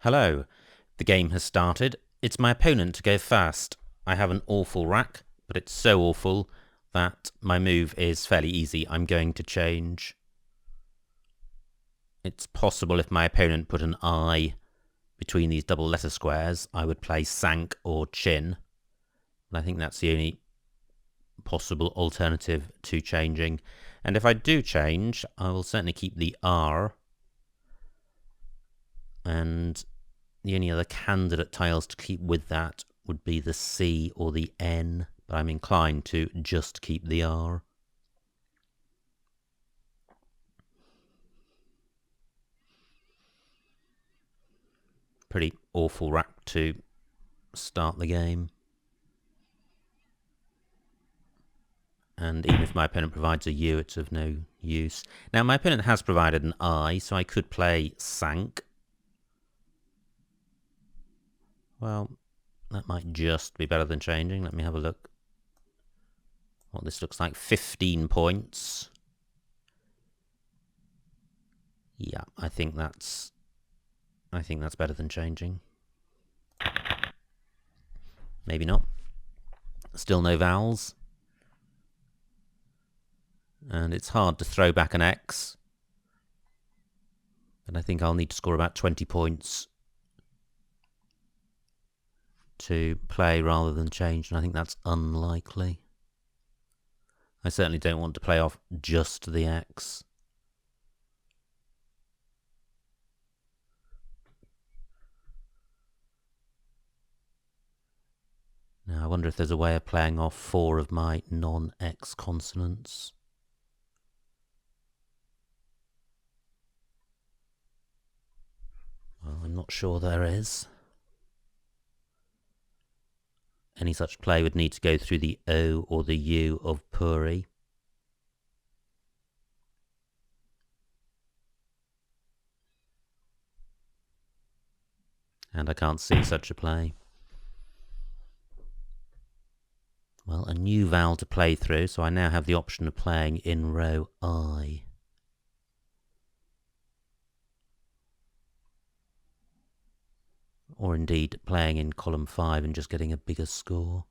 Hello. The game has started. It's my opponent to go first. I have an awful rack, but it's so awful that my move is fairly easy. I'm going to change. It's possible if my opponent put an I between these double letter squares, I would play sank or chin. But I think that's the only possible alternative to changing. And if I do change, I will certainly keep the R. And the only other candidate tiles to keep with that would be the C or the N, but I'm inclined to just keep the R. Pretty awful rack to start the game. And even if my opponent provides a U, it's of no use. Now, my opponent has provided an I, so I could play sank. Well, that might just be better than changing. Let me have a look what this looks like. 15 points. Yeah, I think that's better than changing. Maybe not. Still no vowels. And it's hard to throw back an X. But I think I'll need to score about 20 points to play rather than change, and I think that's unlikely. I certainly don't want to play off just the X. Now, I wonder if there's a way of playing off 4 of my non-X consonants. Well, I'm not sure there is. Any such play would need to go through the O or the U of Puri. And I can't see such a play. Well, a new vowel to play through, so I now have the option of playing in row I. Or indeed playing in column 5 and just getting a bigger score.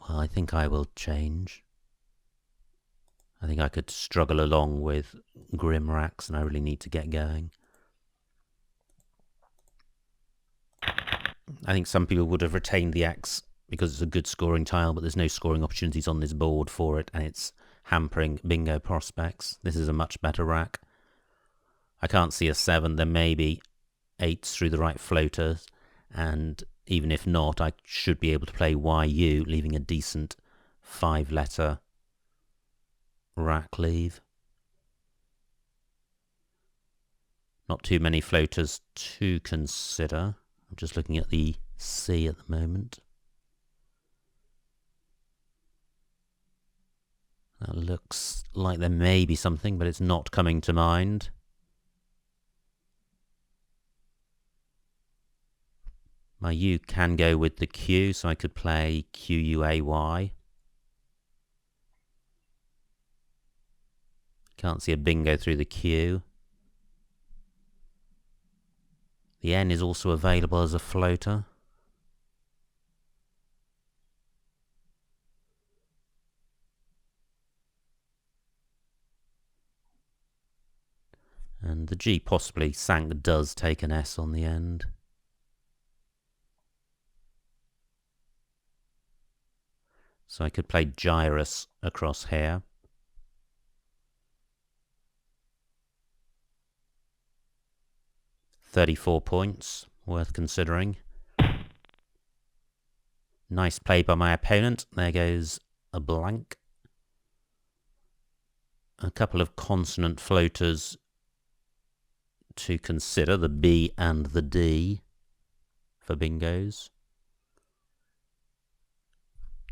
Well, I think I will change. I think I could struggle along with grim racks, and I really need to get going. I think some people would have retained the X because it's a good scoring tile, but there's no scoring opportunities on this board for it, and it's hampering bingo prospects. This is a much better rack. I can't see a 7. There may be 8s through the right floaters, and even if not, I should be able to play YU, leaving a decent 5-letter rack leave. Not too many floaters to consider. I'm just looking at the C at the moment. That looks like there may be something, but it's not coming to mind. My U can go with the Q, so I could play QUAY. Can't see a bingo through the Q. The N is also available as a floater. And the G possibly sank does take an S on the end. So I could play gyrus across here. $34 points, worth considering. Nice play by my opponent. There goes a blank. A couple of consonant floaters to consider, the B and the D for bingos.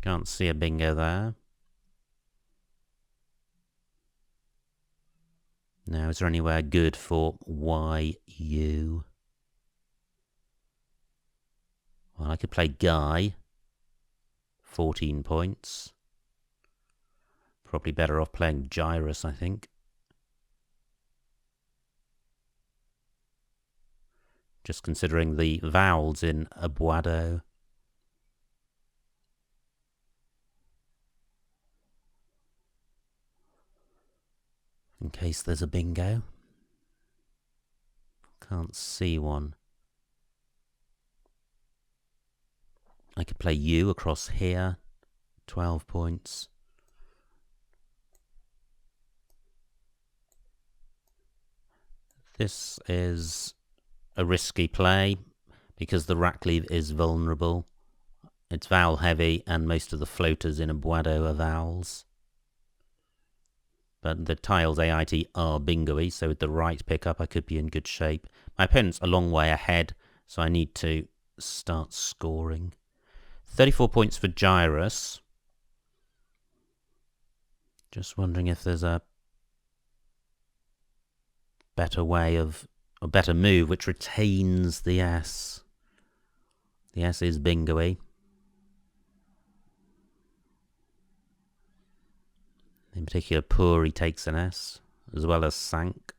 Can't see a bingo there. Now, is there anywhere good for YU? Well, I could play Guy. 14 points. Probably better off playing Gyrus, I think. Just considering the vowels in abuado. In case there's a bingo. Can't see one. I could play U across here. 12 points. This is a risky play because the rack leave is vulnerable. It's vowel heavy and most of the floaters in abuado are vowels. But the tiles AIT are bingo-y, so with the right pickup I could be in good shape. My opponent's a long way ahead, so I need to start scoring. 34 points for Gyrus. Just wondering if there's a better way of, a better move which retains the S. The S is bingo-y. In particular, Puri takes an S, as well as Sank.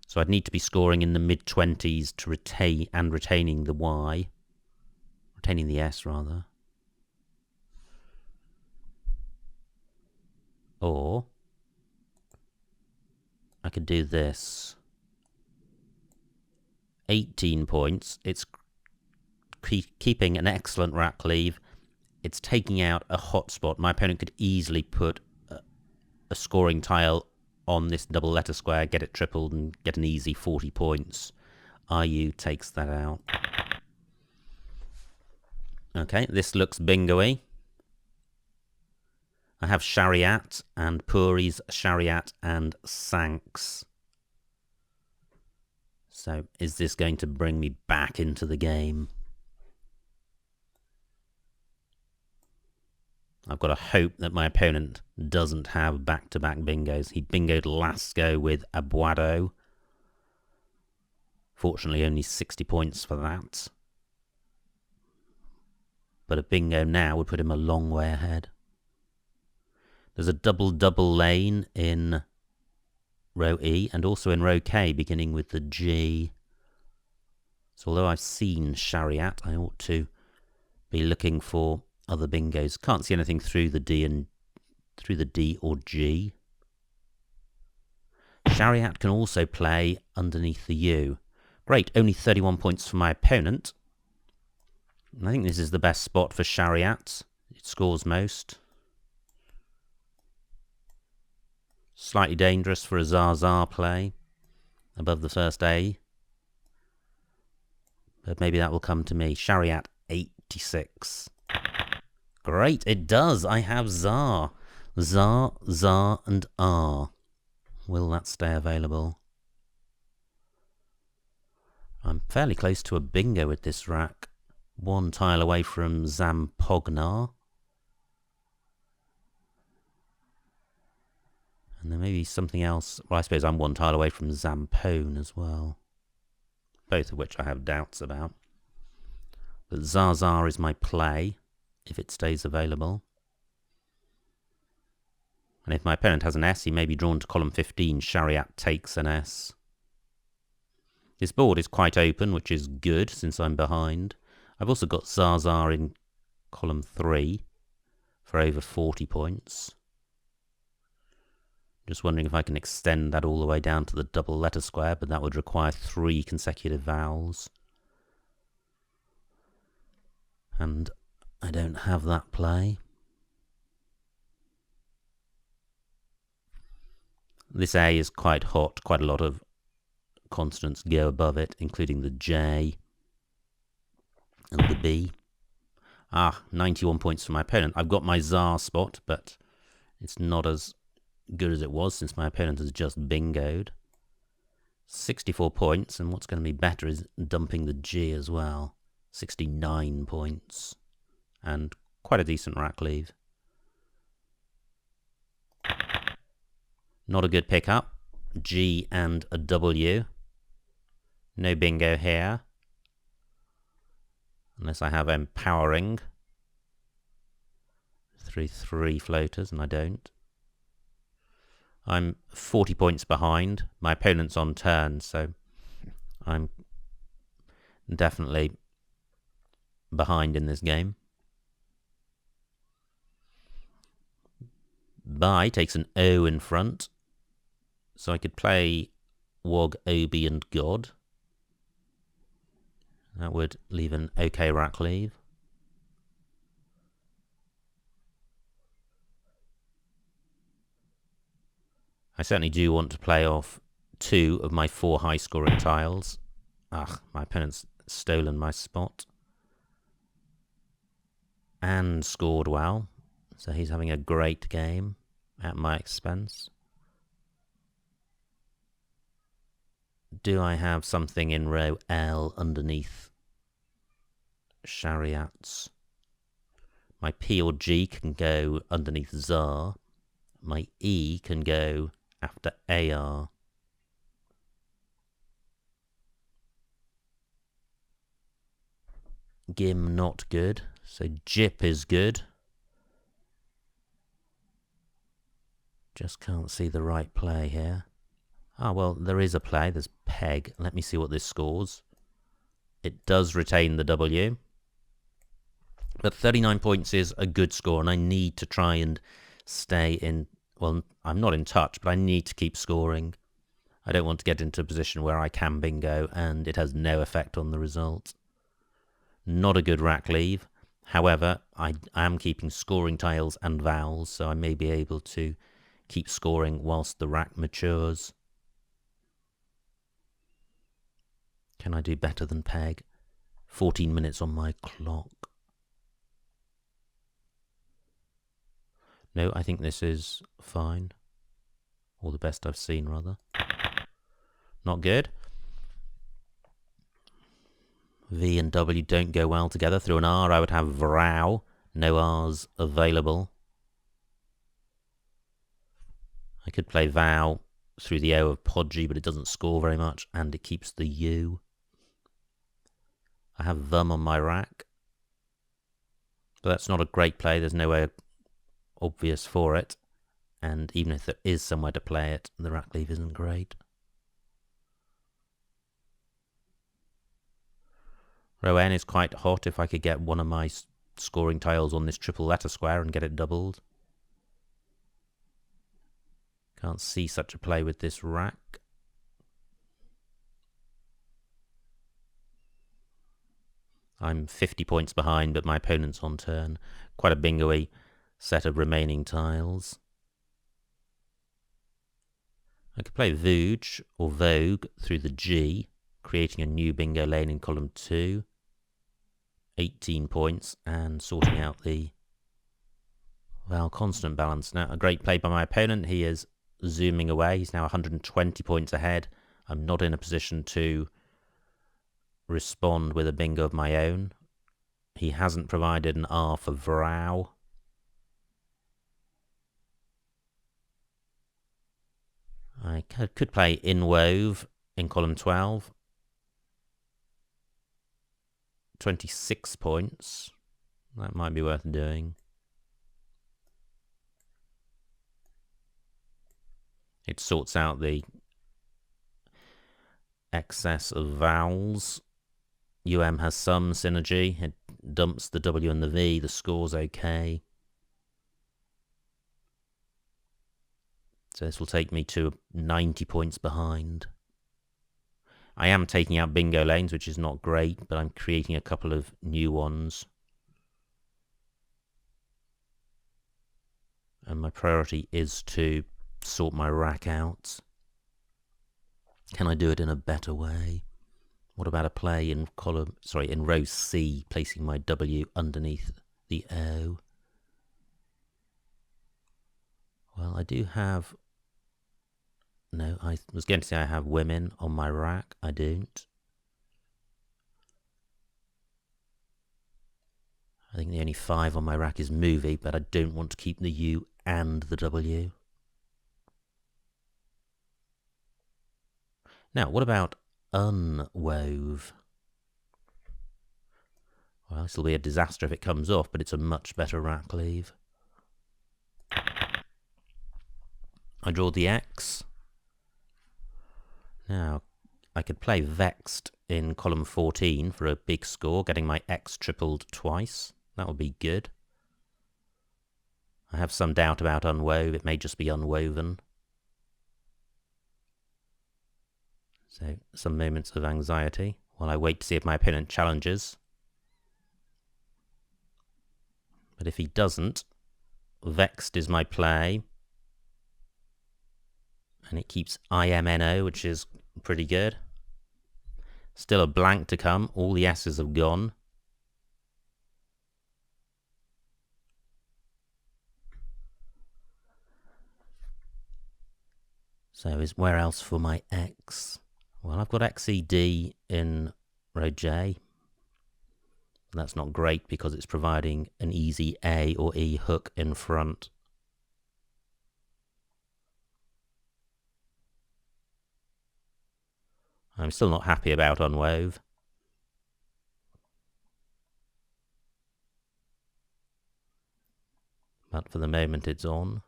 So I'd need to be scoring in the mid-20s to retain, and retaining the Y. Retaining the S, rather. Or I could do this. 18 points. It's keeping an excellent rack leave. It's taking out a hotspot. My opponent could easily put a scoring tile on this double letter square, get it tripled, and get an easy 40 points. IU takes that out. Okay, this looks bingo-y. I have Shariat and Puri's Shariat and Sanks. So is this going to bring me back into the game? I've got to hope that my opponent doesn't have back-to-back bingos. He bingoed last go with abuado. Fortunately, only 60 points for that. But a bingo now would put him a long way ahead. There's a double-double lane in row E and also in row K, beginning with the G. So although I've seen Shariat, I ought to be looking for other bingos. Can't see anything through the D and through the D or G. Shariat can also play underneath the U. Great, only 31 points for my opponent. I think this is the best spot for Shariat. It scores most. Slightly dangerous for a Zaza play above the first A. But maybe that will come to me. Shariat 86. Great, it does. I have Zar. Zar, Zar, and R. Will that stay available? I'm fairly close to a bingo with this rack. One tile away from Zampognar. And there may be something else. Well, I suppose I'm one tile away from Zampone as well. Both of which I have doubts about. But Zaza is my play, if it stays available. And if my opponent has an S, he may be drawn to column 15. Shariat takes an S. This board is quite open, which is good since I'm behind. I've also got Zaza in column 3 for over 40 points. Just wondering if I can extend that all the way down to the double letter square, but that would require 3 consecutive vowels. And I don't have that play. This A is quite hot, quite a lot of consonants go above it, including the J and the B. 91 points for my opponent. I've got my Tsar spot, but it's not as good as it was since my opponent has just bingoed. 64 points, and what's going to be better is dumping the G as well. 69 points, and quite a decent rack leave. Not a good pickup. G and a W. No bingo here. Unless I have empowering. through 3 floaters, and I don't. I'm 40 points behind. My opponent's on turn, so I'm definitely behind in this game. Bye takes an O in front, so I could play Wog, Obi, and God. That would leave an OK rack leave. I certainly do want to play off 2 of my 4 high-scoring tiles. Ugh, my opponent's stolen my spot. And scored well. So he's having a great game at my expense. Do I have something in row L underneath chariots? My P or G can go underneath Tsar. My E can go after AR. Gim not good, so Jip is good. Just can't see the right play here. Ah, well, there is a play. There's Peg. Let me see what this scores. It does retain the W. But 39 points is a good score, and I need to try and stay in... Well, I'm not in touch, but I need to keep scoring. I don't want to get into a position where I can bingo, and it has no effect on the result. Not a good rack leave. However, I am keeping scoring tiles and vowels, so I may be able to keep scoring whilst the rack matures. Can I do better than Peg? 14 minutes on my clock. No, I think this is fine. Or the best I've seen, rather. Not good. V and W don't go well together. Through an R, I would have Vrow. No R's available. I could play Vow through the O of Podgy, but it doesn't score very much, and it keeps the U. I have Vum on my rack. But that's not a great play. There's nowhere obvious for it. And even if there is somewhere to play it, the rack leave isn't great. Row N is quite hot. If I could get one of my scoring tiles on this triple letter square and get it doubled. Can't see such a play with this rack. I'm 50 points behind, but my opponent's on turn. Quite a bingo-y set of remaining tiles. I could play Vogue or Vogue through the G, creating a new bingo lane in column 2. 18 points, and sorting out the constant balance. Now, a great play by my opponent. He is zooming away. He's now 120 points ahead. I'm not in a position to respond with a bingo of my own. He hasn't provided an R for Vrow. I could play Inwove in column 12. 26 points. That might be worth doing. It sorts out the excess of vowels. UM has some synergy. It dumps the W and the V. The score's okay. So this will take me to 90 points behind. I am taking out bingo lanes, which is not great, but I'm creating a couple of new ones. And my priority is to sort my rack out. Can I do it in a better way? What about a play in row C, placing my W underneath the O? Well, I do have... No, I was going to say I have women on my rack. I don't. I think the only 5 on my rack is movie, but I don't want to keep the U and the W. Now, what about unwove? Well, this will be a disaster if it comes off, but it's a much better rack leave. I draw the X. Now, I could play Vexed in column 14 for a big score, getting my X tripled twice. That would be good. I have some doubt about Unwove. It may just be Unwoven. So, some moments of anxiety while I wait to see if my opponent challenges. But if he doesn't, Vexed is my play. And it keeps IMNO, which is pretty good. Still a blank to come. All the S's have gone. So where else for my X? Well, I've got XED in row J. That's not great because it's providing an easy A or E hook in front. I'm still not happy about Unwove. But for the moment it's on.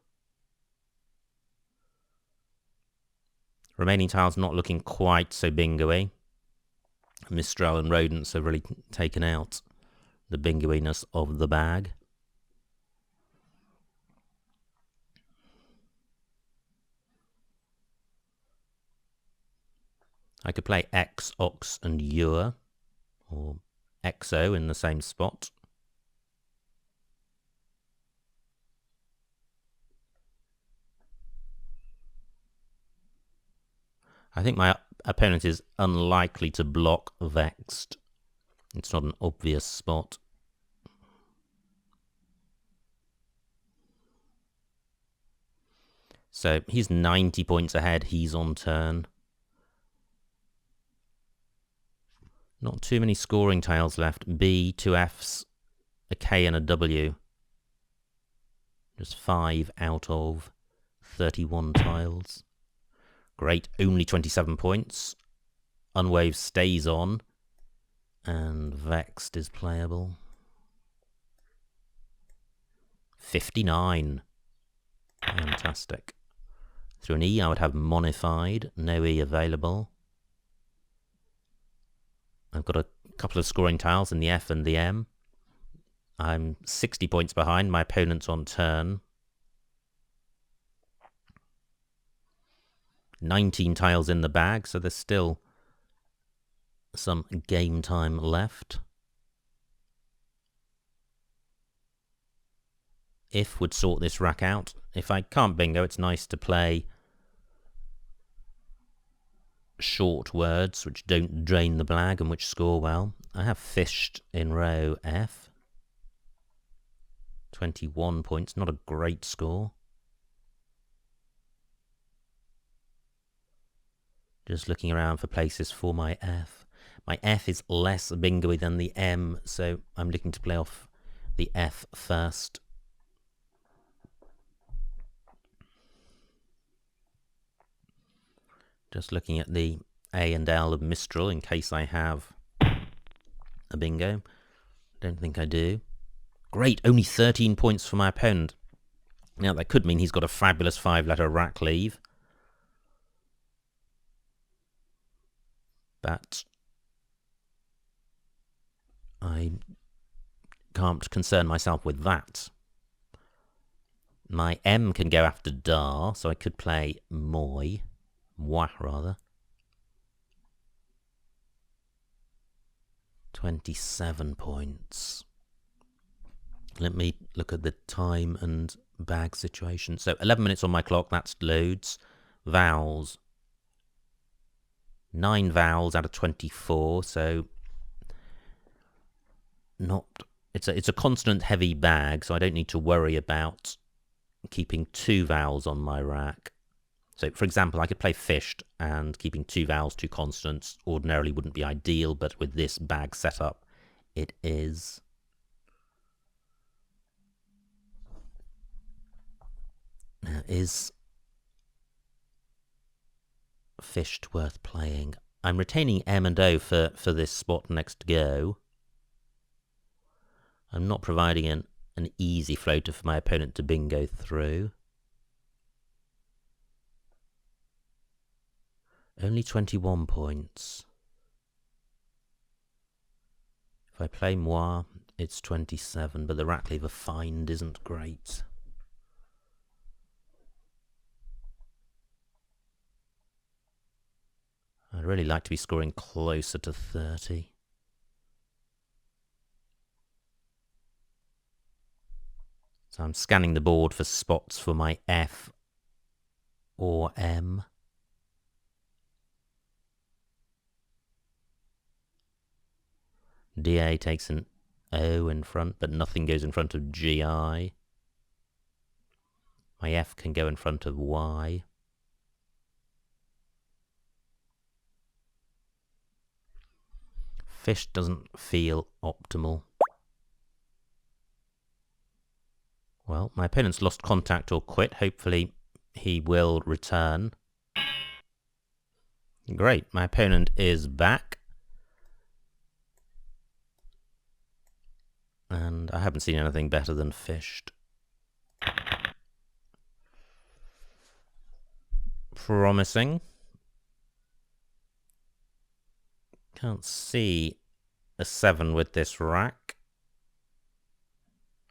Remaining tiles not looking quite so bingo-y. Mistral and Rodents have really taken out the bingo-iness of the bag. I could play X, Ox and Ewer, or XO in the same spot. I think my opponent is unlikely to block Vexed. It's not an obvious spot. So he's 90 points ahead. He's on turn. Not too many scoring tiles left. B, 2 Fs, a K and a W. Just 5 out of 31 tiles. Great, only 27 points. Unwave stays on. And Vexed is playable. 59. Fantastic. Through an E, I would have Monified. No E available. I've got a couple of scoring tiles in the F and the M. I'm 60 points behind. My opponent's on turn. 19 tiles in the bag, so there's still some game time left. If would sort this rack out. If I can't bingo, it's nice to play short words which don't drain the blag and which score well. I have fished in row F. 21 points, not a great score. Just looking around for places for my F. My F is less bingo-y than the M, so I'm looking to play off the F first. Just looking at the A and L of Mistral in case I have a bingo. Don't think I do. Great, only 13 points for my opponent. Now that could mean he's got a fabulous 5-letter rack leave. But I can't concern myself with that. My M can go after Dar, so I could play Moi rather. 27 points. Let me look at the time and bag situation. So 11 minutes on my clock, that's loads. Vowels. 9 vowels out of 24, so it's a consonant heavy bag, so I don't need to worry about keeping 2 vowels on my rack. So for example, I could play fished, and keeping 2 vowels, 2 consonants ordinarily wouldn't be ideal, but with this bag setup it is. Now, is fished worth playing? I'm retaining M and O for this spot next go. I'm not providing an easy floater for my opponent to bingo through. Only 21 points. If I play moi, it's 27, but the rack lever find isn't great. I'd really like to be scoring closer to 30. So I'm scanning the board for spots for my F or M. DA takes an O in front, but nothing goes in front of GI. My F can go in front of Y. Fish doesn't feel optimal. Well, my opponent's lost contact or quit. Hopefully he will return. Great, my opponent is back. And I haven't seen anything better than fished. Promising. Can't see a 7 with this rack.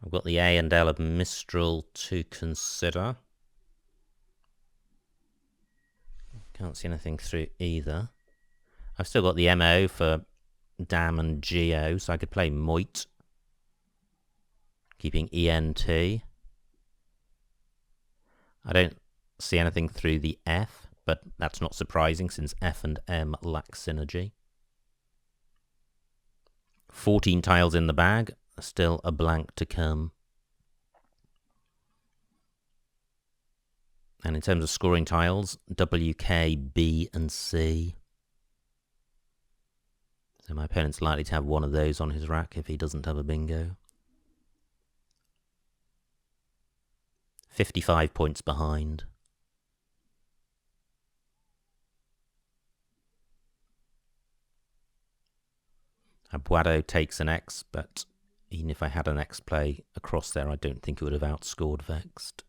I've got the A and L of Mistral to consider. Can't see anything through either. I've still got the MO for Dam and Geo, so I could play Moit, keeping ENT. I don't see anything through the F, but that's not surprising since F and M lack synergy. 14 tiles in the bag, still a blank to come. And in terms of scoring tiles, W, K, B and C. So my opponent's likely to have one of those on his rack if he doesn't have a bingo. 55 points behind. Abuado takes an X, but even if I had an X play across there, I don't think it would have outscored Vexed.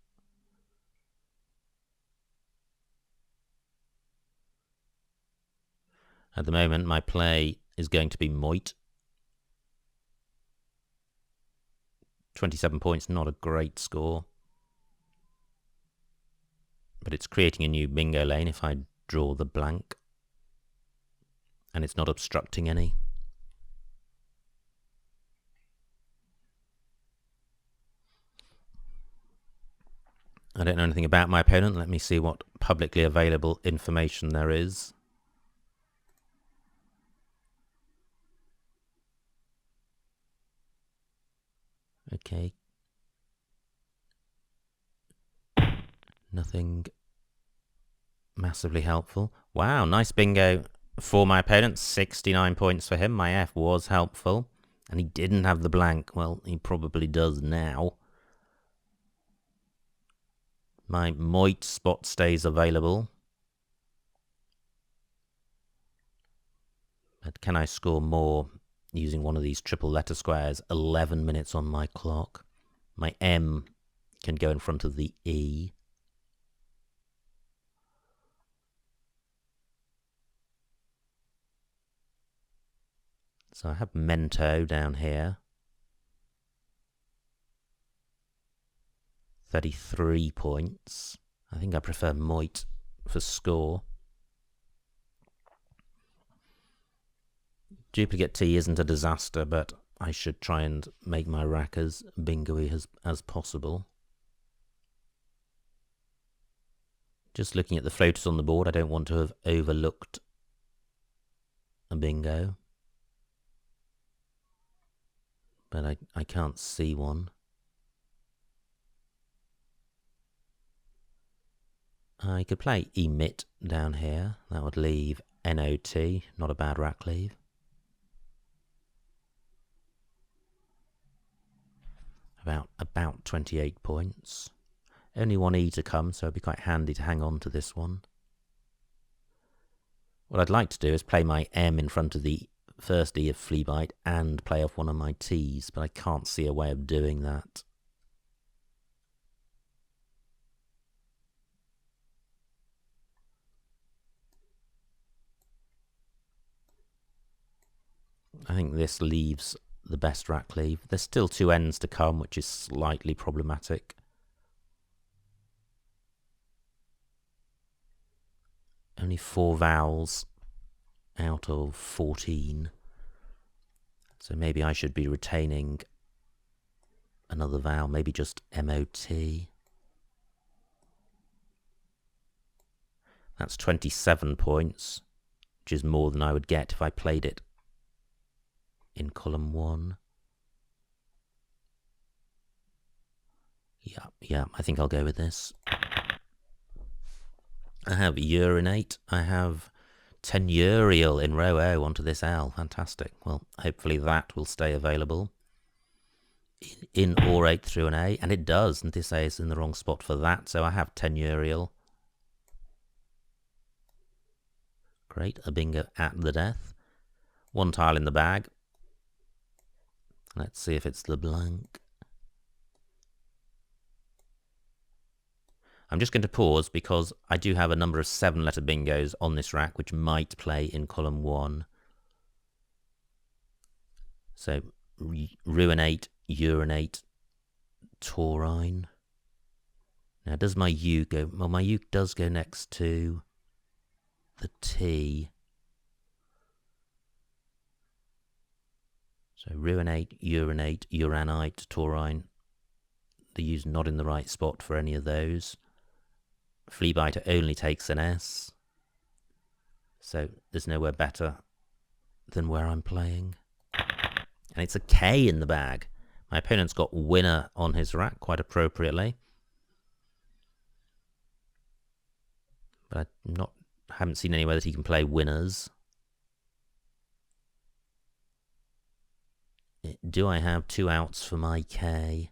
At the moment, my play is going to be Moit. 27 points, not a great score. But it's creating a new bingo lane if I draw the blank. And it's not obstructing any. I don't know anything about my opponent. Let me see what publicly available information there is. Okay. Nothing massively helpful. Wow, nice bingo for my opponent. 69 points for him. My F was helpful. And he didn't have the blank. Well, he probably does now. My Moit spot stays available. But can I score more using one of these triple letter squares? 11 minutes on my clock. My M can go in front of the E. So I have Mento down here. 33 points. I think I prefer Moit for score. Duplicate T isn't a disaster, but I should try and make my rack as bingo-y as possible. Just looking at the floaters on the board, I don't want to have overlooked a bingo. But I can't see one. I could play Emit down here. That would leave NOT, not a bad rack leave. About 28 points. Only one E to come, so it'd be quite handy to hang on to this one. What I'd like to do is play my M in front of the first E of Flea Bite and play off one of my T's, but I can't see a way of doing that. I think this leaves the best rack leave. There's still 2 ends to come, which is slightly problematic. Only 4 vowels out of 14. So maybe I should be retaining another vowel, maybe just M-O-T. That's 27 points, which is more than I would get if I played it in column 1. Yeah, I think I'll go with this. I have urinate. I have tenurial in row O onto this L. Fantastic. Well, hopefully that will stay available in orate through an A, and it does, and this A is in the wrong spot for that, so I have tenurial. Great, a bingo at the death. 1 tile in the bag. Let's see if it's the blank. I'm just going to pause because I do have a number of 7-letter bingos on this rack which might play in column 1. So, ruinate, urinate, taurine. Now, does my U go? Well, my U does go next to the T. So, ruinate, urinate, uranite, taurine. The U's not in the right spot for any of those. Flea biter only takes an S. So, there's nowhere better than where I'm playing. And it's a K in the bag. My opponent's got winner on his rack, quite appropriately. But I haven't seen anywhere that he can play winners. Do I have 2 outs for my K?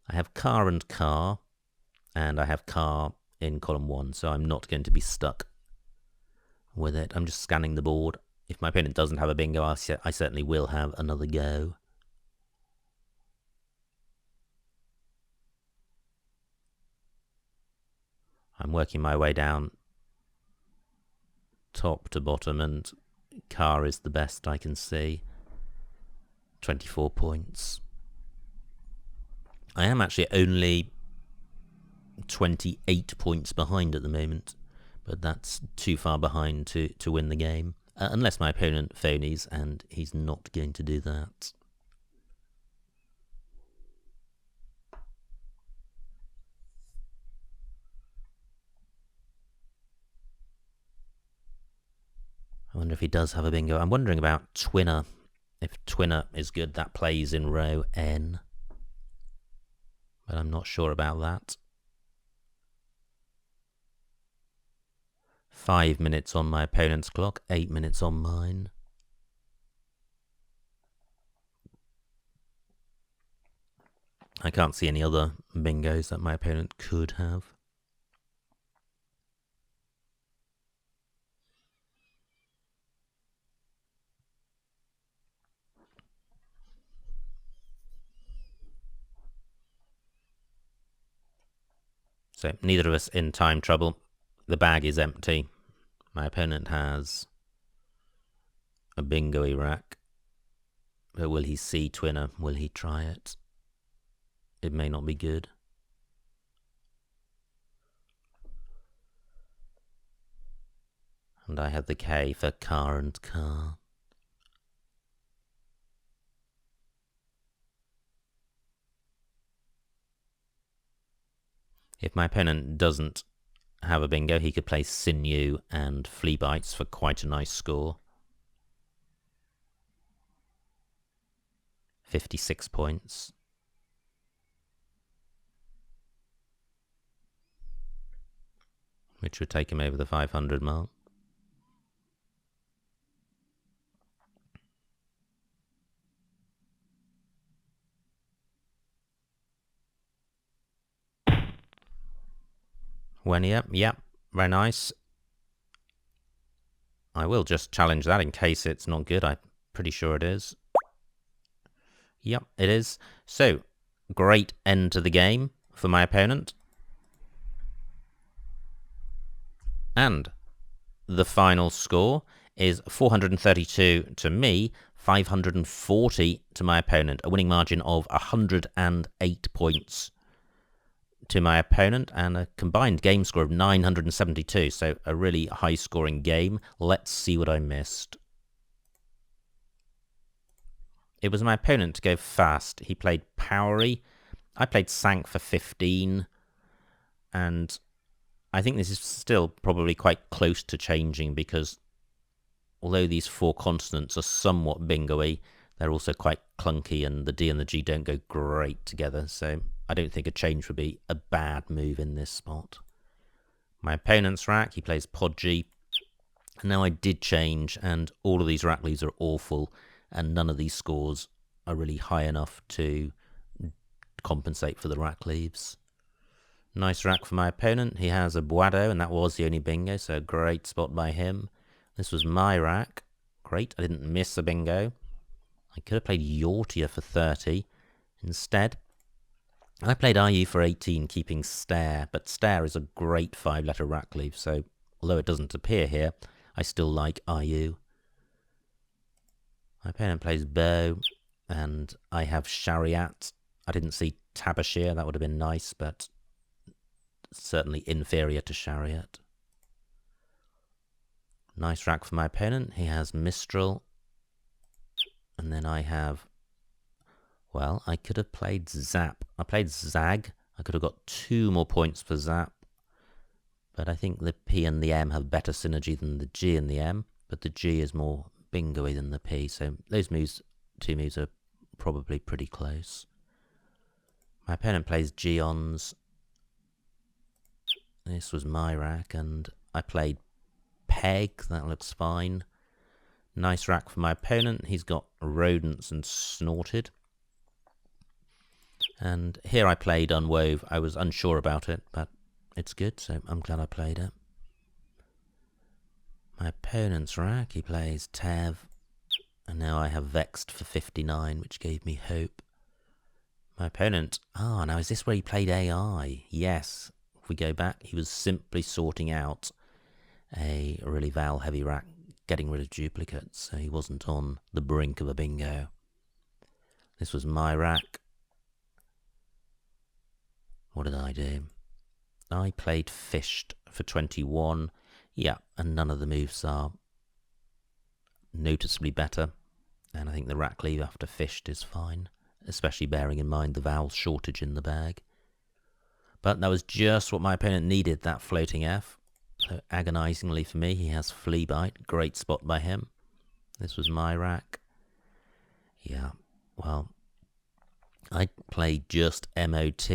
I have car and car, and I have car in column 1, so I'm not going to be stuck with it. I'm just scanning the board. If my opponent doesn't have a bingo, I certainly will have another go. I'm working my way down top to bottom, and car is the best I can see. 24 points. I am actually only 28 points behind at the moment, but that's too far behind to win the game. Unless my opponent phonies, and he's not going to do that. I wonder if he does have a bingo. I'm wondering about Twinner. If Twinner is good, that plays in row N. But I'm not sure about that. 5 minutes on my opponent's clock, 8 minutes on mine. I can't see any other bingos that my opponent could have. So neither of us in time trouble. The bag is empty. My opponent has a bingo-y rack. But will he see Twinner? Will he try it? It may not be good. And I have the K for car and car. If my opponent doesn't have a bingo, he could play sinew and flea bites for quite a nice score. 56 points. Which would take him over the 500 mark. Yep, very nice. I will just challenge that in case it's not good. I'm pretty sure it is. Yep, it is. So, great end to the game for my opponent. And the final score is 432 to me, 540 to my opponent. A winning margin of 108 points to my opponent, and a combined game score of 972. So a really high-scoring game. Let's see what I missed. It was my opponent to go fast. He played Powery. I played Sank for 15. And I think this is still probably quite close to changing, because although these four consonants are somewhat bingo-y, they're also quite clunky, and the D and the G don't go great together. So I don't think a change would be a bad move in this spot. My opponent's rack, he plays Podgy. Now I did change, and all of these rack leaves are awful, and none of these scores are really high enough to compensate for the rack leaves. Nice rack for my opponent. He has a Buado, and that was the only bingo, so a great spot by him. This was my rack. Great, I didn't miss a bingo. I could have played Yortia for 30. Instead, I played IU for 18, keeping Stare, but Stare is a great 5-letter rack leaf, so although it doesn't appear here, I still like IU. My opponent plays Bow, and I have Chariot. I didn't see Tabashir, that would have been nice, but certainly inferior to Chariot. Nice rack for my opponent. He has Mistral. And then I have, well, I could have played Zap. I played Zag. I could have got 2 more points for Zap. But I think the P and the M have better synergy than the G and the M. But the G is more bingo-y than the P. So those moves, 2 moves, are probably pretty close. My opponent plays Geons. This was my rack, and I played Peg. That looks fine. Nice rack for my opponent. He's got Rodents and Snorted. And here I played Unwove. I was unsure about it, but it's good, so I'm glad I played it. My opponent's rack, he plays Tev. And now I have Vexed for 59, which gave me hope. My opponent, now is this where he played AI? Yes. If we go back, he was simply sorting out a really Val-heavy rack, getting rid of duplicates, so he wasn't on the brink of a bingo. This was my rack. What did I do? I played Fished for 21. Yeah, and none of the moves are noticeably better. And I think the rack leave after Fished is fine, especially bearing in mind the Val shortage in the bag. But that was just what my opponent needed, that floating F. So agonizingly for me, he has Flea Bite. Great spot by him. This was my rack. Yeah, well, I played just MOT,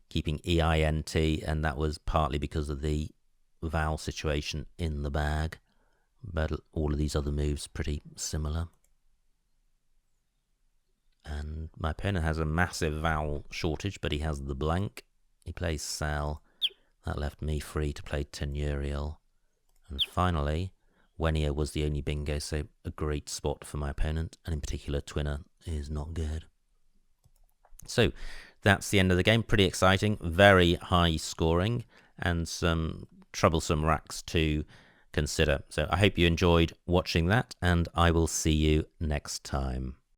keeping EINT, and that was partly because of the Val situation in the bag. But all of these other moves pretty similar. And my opponent has a massive Val shortage, but he has the blank. He plays Sal. That left me free to play Tenuriel. And finally, Wenia was the only bingo, so a great spot for my opponent, and in particular Twinner is not good. So that's the end of the game. Pretty exciting, very high scoring, and some troublesome racks to consider. So I hope you enjoyed watching that, and I will see you next time.